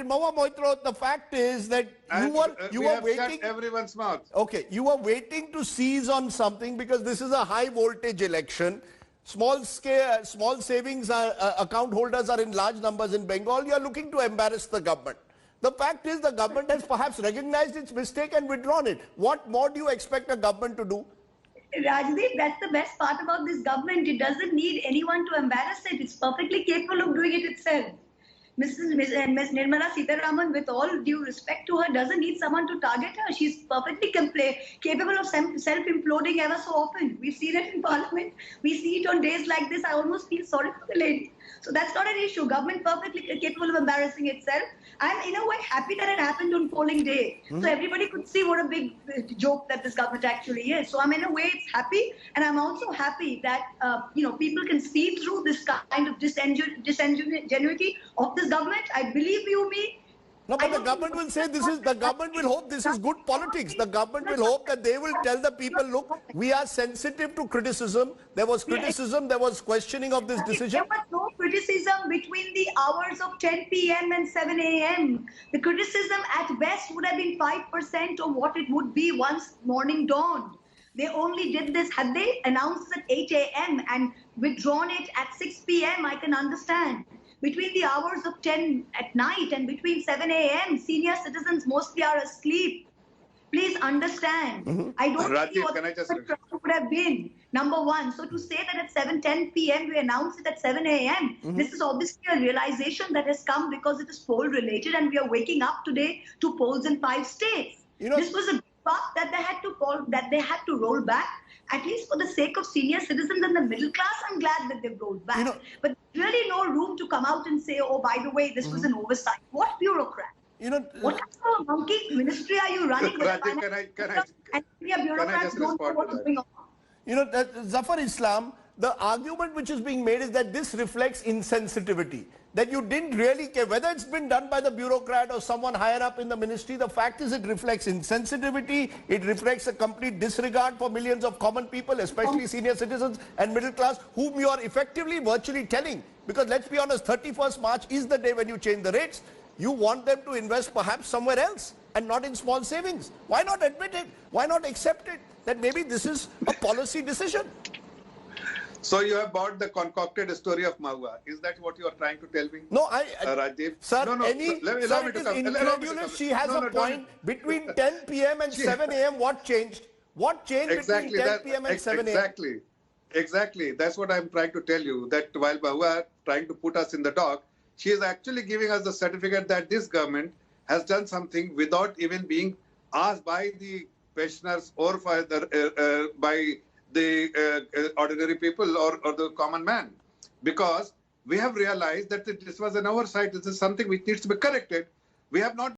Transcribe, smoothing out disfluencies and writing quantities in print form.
Mahua Moitro, the fact is that And you we were have waiting. shut everyone's mouth. Okay, you were waiting to seize on something because this is a high voltage election. Small scale, small savings account holders are in large numbers in Bengal. You are looking to embarrass the government. The fact is the government has perhaps recognized its mistake and withdrawn it. What more do you expect a government to do? Rajdeep, that's the best part about this government. It doesn't need anyone to embarrass it. It's perfectly capable of doing it itself. Ms. Nirmala Sitharaman, with all due respect to her, doesn't need someone to target her. She's perfectly capable of self-imploding ever so often. We've seen it in Parliament. We see it on days like this. I almost feel sorry for the lady. So that's not an issue. Government perfectly capable of embarrassing itself. I'm in a way happy that it happened on polling day. So everybody could see what a big joke that this government actually is. So I'm in a way it's happy. And I'm also happy that, people can see through this kind of disingenuity of this government. I believe you me. No, but the government will say the government will hope this is good politics. The government will hope that they will tell the people, look, we are sensitive to criticism. There was criticism, there was questioning of this decision. There was no criticism between the hours of 10 p.m. and 7 a.m. The criticism at best would have been 5% of what it would be once morning dawned. They only did this, had they announced at 8 a.m. and withdrawn it at 6 p.m., I can understand. Between the hours of 10 at night and between 7 a.m., senior citizens mostly are asleep. Please understand. I don't see what the would have been. Number one. So to say that at 7:10 p.m. we announced it at 7 a.m., this is obviously a realization that has come because it is poll related and we are waking up today to polls in 5 states. This was a path that they had to roll back. At least for the sake of senior citizens and the middle class, I'm glad that they've rolled back. But there's really no room to come out and say, oh, by the way, this was an oversight. What bureaucrat? What kind of monkey ministry are you running with? Can I just respond to that? Zafar Islam, the argument which is being made is that this reflects insensitivity. That you didn't really care whether it's been done by the bureaucrat or someone higher up in the ministry. The fact is it reflects insensitivity. It reflects a complete disregard for millions of common people, especially senior citizens and middle class, whom you are effectively virtually telling. Because let's be honest, 31st March is the day when you change the rates. You want them to invest perhaps somewhere else and not in small savings. Why not admit it? Why not accept it? That maybe this is a policy decision. So you have bought the concocted story of Mahua. Is that what you are trying to tell me? No, Rajiv? Sir, it is incredulous. She has a point. Between 10 p.m. and 7 a.m., what changed? What changed between 10 p.m. and 7 a.m.? Exactly. That's what I'm trying to tell you. That while Mahua trying to put us in the dock, she is actually giving us the certificate that this government has done something without even being asked by the pensioners or by the ordinary people or the common man, because we have realized that this was an oversight. This is something which needs to be corrected. We have not